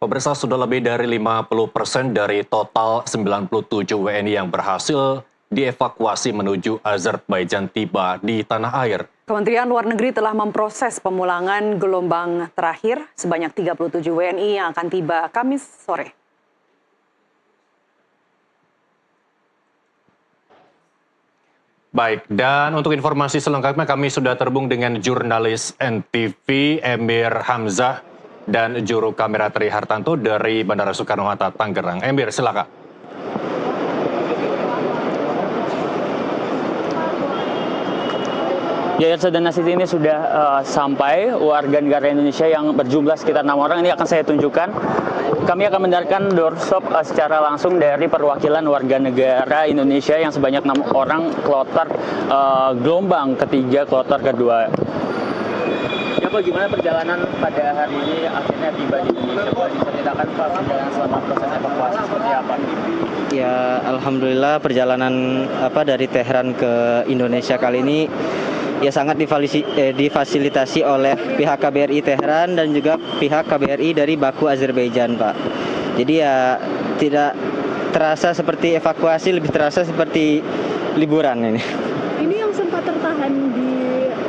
Pemirsa, sudah lebih dari 50% dari total 97 WNI yang berhasil dievakuasi menuju Azerbaijan tiba di tanah air. Kementerian Luar Negeri telah memproses pemulangan gelombang terakhir sebanyak 37 WNI yang akan tiba Kamis sore. Baik, dan untuk informasi selengkapnya kami sudah terhubung dengan jurnalis NTV Emir Hamzah dan juru kamera Tri Hartanto dari Bandara Soekarno-Hatta, Tangerang. Emir, silakan. Ya, dan Nasid ini sudah sampai warga negara Indonesia yang berjumlah sekitar 6 orang. Ini akan saya tunjukkan. Kami akan mendengarkan doorstop secara langsung dari perwakilan warga negara Indonesia yang sebanyak 6 orang kloter gelombang ketiga, kloter kedua. Ya, Pak, gimana perjalanan pada hari ini akhirnya tiba di Indonesia? Pak, diceritakan Pak perjalanan selama proses evakuasi seperti apa? Ya, alhamdulillah perjalanan dari Teheran ke Indonesia kali ini ya sangat difasilitasi oleh pihak KBRI Teheran dan juga pihak KBRI dari Baku, Azerbaijan, Pak. Jadi ya tidak terasa seperti evakuasi, lebih terasa seperti liburan ini. Ini yang sempat tertahan di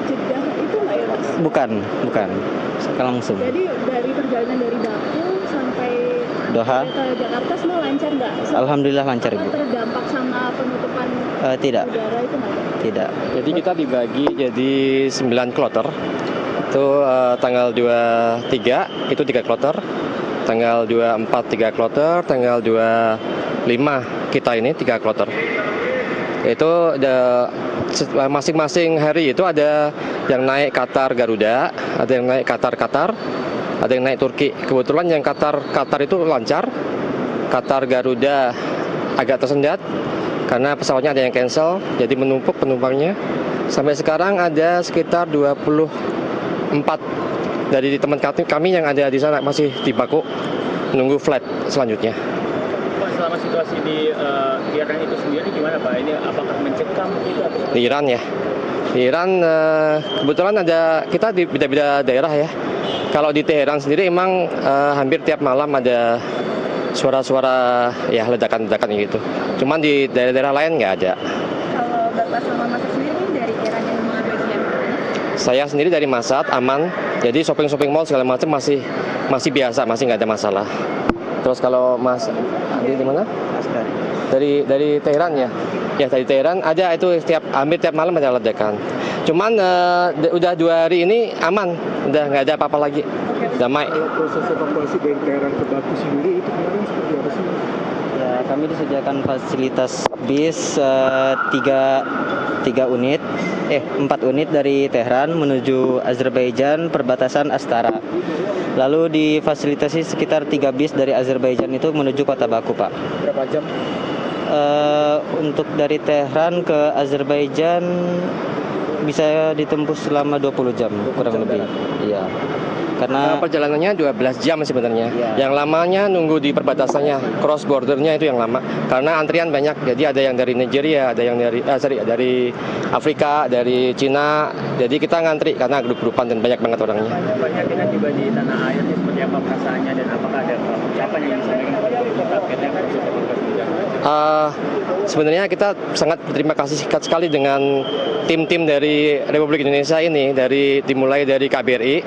Jeddah itu nggak ya, Mas? Bukan. Langsung. Jadi dari perjalanan dari Baku sampai Doha ke Jakarta semua lancar nggak? Alhamdulillah lancar, Ibu. Terdampak sama penutupan Tidak. udara itu nggak? Tidak. Jadi kita dibagi jadi 9 kloter. Itu tanggal 23 itu 3 kloter. Tanggal 24 3 kloter, tanggal 25 kita ini 3 kloter. Itu masing-masing hari itu ada yang naik Qatar Garuda, ada yang naik Qatar, ada yang naik Turki. Kebetulan yang Qatar itu lancar. Qatar Garuda agak tersendat karena pesawatnya ada yang cancel, jadi menumpuk penumpangnya. Sampai sekarang ada sekitar 24 dari teman kami yang ada di sana masih di Baku menunggu flight selanjutnya. Pak, selama situasi di Iran itu sendiri gimana, Pak? Ini apakah mencekam gitu atau? Di Iran ya. Di Iran kebetulan kita di beda-beda daerah ya. Kalau di Teheran sendiri emang hampir tiap malam ada suara-suara ya ledakan-ledakan gitu. Cuman di daerah-daerah lain nggak ada. Kalau Bapak sama Mas sendiri dari Iran yang mengambil bagian mana? Saya sendiri dari Masat aman. Jadi shopping mall segala macam masih biasa, masih nggak ada masalah. Terus kalau Mas di mana? Dari Teheran ya. Ya dari Teheran ada itu hampir tiap malam ada ledakan. Cuman udah 2 hari ini aman, udah nggak ada apa-apa lagi, damai. Kalau proses evakuasi dari Teheran ke Baku sendiri itu kemarin seperti apa sih? Ya, kami disediakan fasilitas bis 4 unit dari Teheran menuju Azerbaijan perbatasan Astara. Lalu difasilitasi sekitar 3 bis dari Azerbaijan itu menuju kota Baku, Pak. Berapa jam? Untuk dari Teheran ke Azerbaijan bisa ditempuh selama 20 jam kurang lebih. Iya. Karena Perjalanannya 12 jam sebenarnya. Iya. Yang lamanya nunggu di perbatasannya, cross bordernya itu yang lama. Karena antrian banyak. Jadi ada yang dari Nigeria, ada yang dari Afrika, dari Cina. Jadi kita ngantri karena grup-grupan dan banyak banget orangnya. Banyak kita tiba di tanah air, seperti apa perasaannya dan apakah ada ucapan yang disampaikan kepada kita PT yang proses evakuasi? Sebenarnya kita sangat berterima kasih sekali dengan tim-tim dari Republik Indonesia ini, dimulai dari KBRI,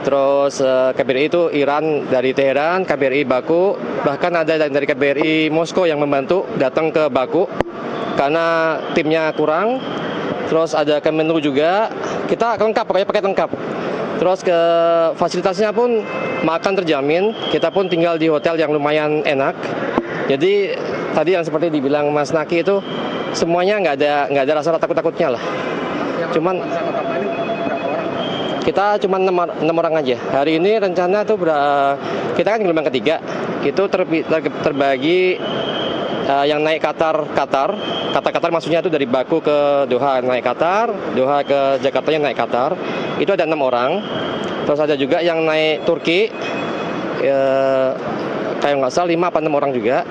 terus KBRI itu Iran dari Teheran, KBRI Baku, bahkan ada dari KBRI Moskow yang membantu datang ke Baku karena timnya kurang. Terus ada Kemenlu juga, kita lengkap, pokoknya paket lengkap. Terus ke fasilitasnya pun makan terjamin, kita pun tinggal di hotel yang lumayan enak. Jadi tadi yang seperti dibilang Mas Naki itu semuanya nggak ada rasa takut-takutnya lah. Cuman kita cuma 6 orang aja. Hari ini rencana tuh kita kan gelombang ketiga, itu terbagi yang naik Qatar maksudnya itu dari Baku ke Doha naik Qatar, Doha ke Jakartanya naik Qatar. Itu ada 6 orang. Terus ada juga yang naik Turki, kayak nggak salah 5 apa 6 orang juga.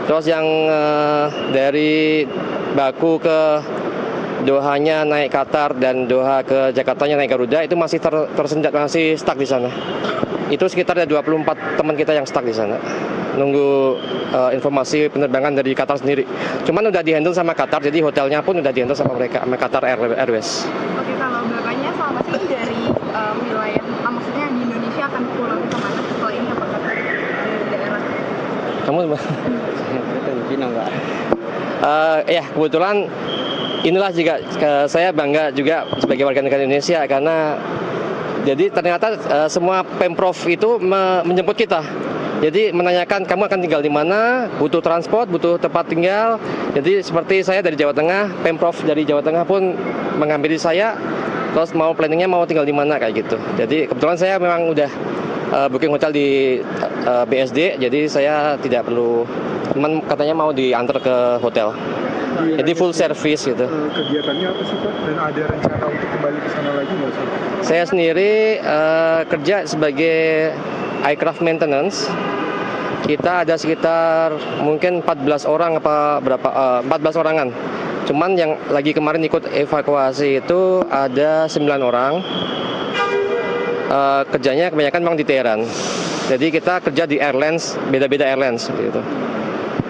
Terus yang dari Baku ke Dohanya naik Qatar dan Doha ke Jakartanya naik Garuda itu masih tersendat, masih stuck di sana. Itu sekitar ada 24 teman kita yang stuck di sana. Nunggu informasi penerbangan dari Qatar sendiri. Cuman udah dihandle sama Qatar, jadi hotelnya pun udah dihandle sama mereka, sama Qatar Airways. Oke, kalau bapaknya selama ini dari wilayah, maksudnya di Indonesia akan pulang kemana setelah ini, apakah dari daerah? Kamu Enggak. Ya kebetulan inilah juga saya bangga juga sebagai warga negara Indonesia karena jadi ternyata semua Pemprov itu menjemput kita. Jadi menanyakan kamu akan tinggal di mana, butuh transport, butuh tempat tinggal. Jadi seperti saya dari Jawa Tengah, Pemprov dari Jawa Tengah pun mengambil saya, terus mau planningnya mau tinggal di mana kayak gitu. Jadi kebetulan saya memang udah booking hotel di BSD, jadi saya tidak perlu, teman katanya mau diantar ke hotel. Jadi full service gitu. Kegiatannya apa sih Pak? Dan ada rencana untuk kembali ke sana lagi nggak sih? Saya sendiri kerja sebagai aircraft maintenance. Kita ada sekitar mungkin 14 orang apa berapa 14 orangan. Cuman yang lagi kemarin ikut evakuasi itu ada 9 orang. Kerjanya kebanyakan memang di Teheran. Jadi kita kerja di airlines, beda-beda airlines gitu.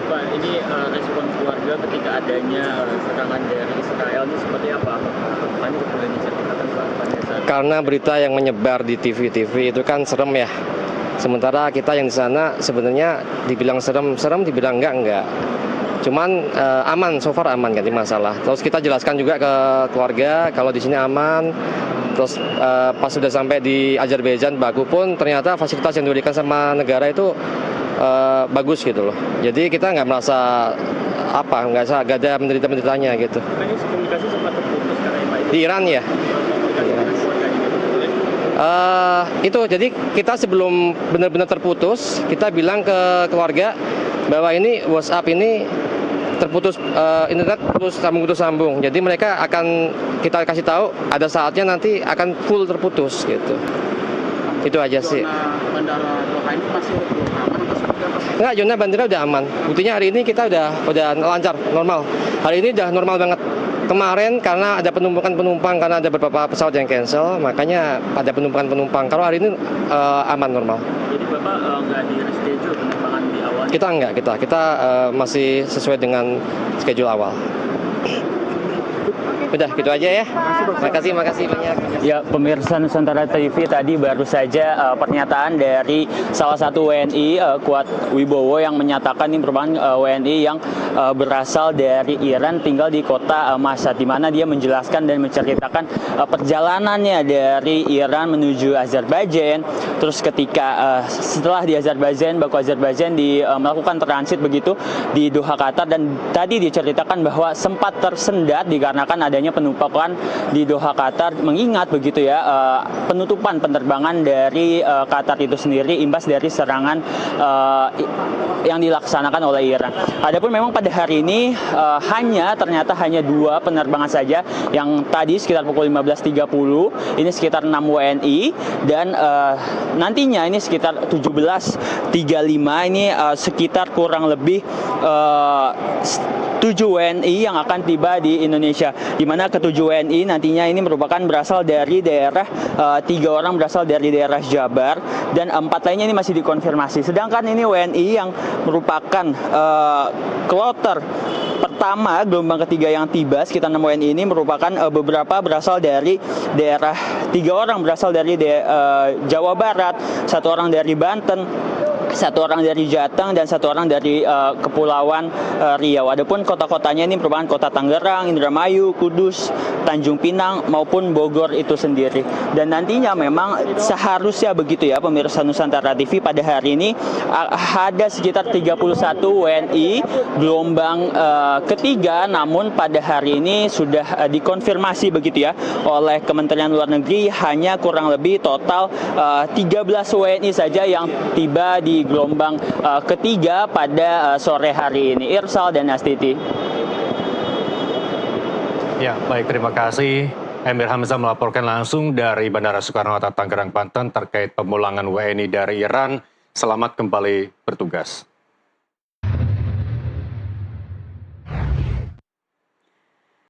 Pak, ini respon keluarga ketika adanya serangan dari Israel ini seperti apa? Ini boleh diceritakan Pak? Karena berita yang menyebar di TV itu kan serem ya. Sementara kita yang di sana sebenarnya dibilang serem, dibilang enggak. Cuman aman, so far aman, nggak ada masalah. Terus kita jelaskan juga ke keluarga kalau di sini aman. Terus pas sudah sampai di Azerbaijan, Baku pun ternyata fasilitas yang diberikan sama negara itu bagus gitu loh. Jadi kita nggak merasa nggak ada menderita-menderitanya gitu. Ini komunikasi sempat terputus karena Pak Di Iran ya. Itu jadi kita sebelum benar-benar terputus, kita bilang ke keluarga bahwa ini WhatsApp ini terputus, internet putus sambung. Jadi mereka akan kita kasih tahu ada saatnya nanti akan full terputus gitu. Itu aja sih. Bandara Doha ini masih belum aman atau seperti apa? Enggak, zona bandara udah aman. Buktinya hari ini kita udah lancar, normal. Hari ini udah normal banget. Kemarin karena ada penumpukan penumpang, karena ada beberapa pesawat yang cancel, makanya ada penumpukan penumpang. Kalau hari ini aman, normal. Jadi Bapak nggak di reschedule penerbangan di awal? Kita masih sesuai dengan schedule awal. Udah gitu aja ya. Makasih banyak. Ya, pemirsa Nusantara TV, tadi baru saja pernyataan dari salah satu WNI, Kuat Wibowo, yang menyatakan ini merupakan WNI yang berasal dari Iran, tinggal di kota Mashhad, di mana dia menjelaskan dan menceritakan perjalanannya dari Iran menuju Azerbaijan. Terus ketika setelah di Azerbaijan, Baku Azerbaijan, melakukan transit begitu di Doha Qatar, dan tadi diceritakan bahwa sempat tersendat dikarenakan adanya penumpukan di Doha Qatar, mengingat begitu ya penutupan penerbangan dari Qatar itu sendiri imbas dari serangan yang dilaksanakan oleh Iran. Adapun memang pada hari ini ternyata hanya 2 penerbangan saja, yang tadi sekitar pukul 15.30 ini sekitar 6 WNI, dan nantinya ini sekitar 17.35 ini sekitar kurang lebih 7 WNI yang akan tiba di Indonesia, di mana ke-7 WNI nantinya ini merupakan berasal dari daerah 3 orang berasal dari daerah Jabar, dan 4 lainnya ini masih dikonfirmasi. Sedangkan ini WNI yang merupakan kloter pertama, gelombang ketiga yang tiba, sekitar 6 WNI ini merupakan beberapa berasal dari daerah, 3 orang berasal dari Jawa Barat, 1 orang dari Banten, 1 orang dari Jateng, dan 1 orang dari Kepulauan Riau. Adapun kota-kotanya ini merupakan kota Tangerang, Indramayu, Kudus, Tanjung Pinang maupun Bogor itu sendiri. Dan nantinya memang seharusnya begitu ya pemirsa Nusantara TV, pada hari ini ada sekitar 31 WNI gelombang ketiga, namun pada hari ini sudah dikonfirmasi begitu ya oleh Kementerian Luar Negeri, hanya kurang lebih total 13 WNI saja yang tiba di gelombang ketiga pada sore hari ini. Irsal dan Astiti. Ya, baik, terima kasih. Emir Hamzah melaporkan langsung dari Bandara Soekarno-Hatta, Tangerang, Banten terkait pemulangan WNI dari Iran. Selamat kembali bertugas.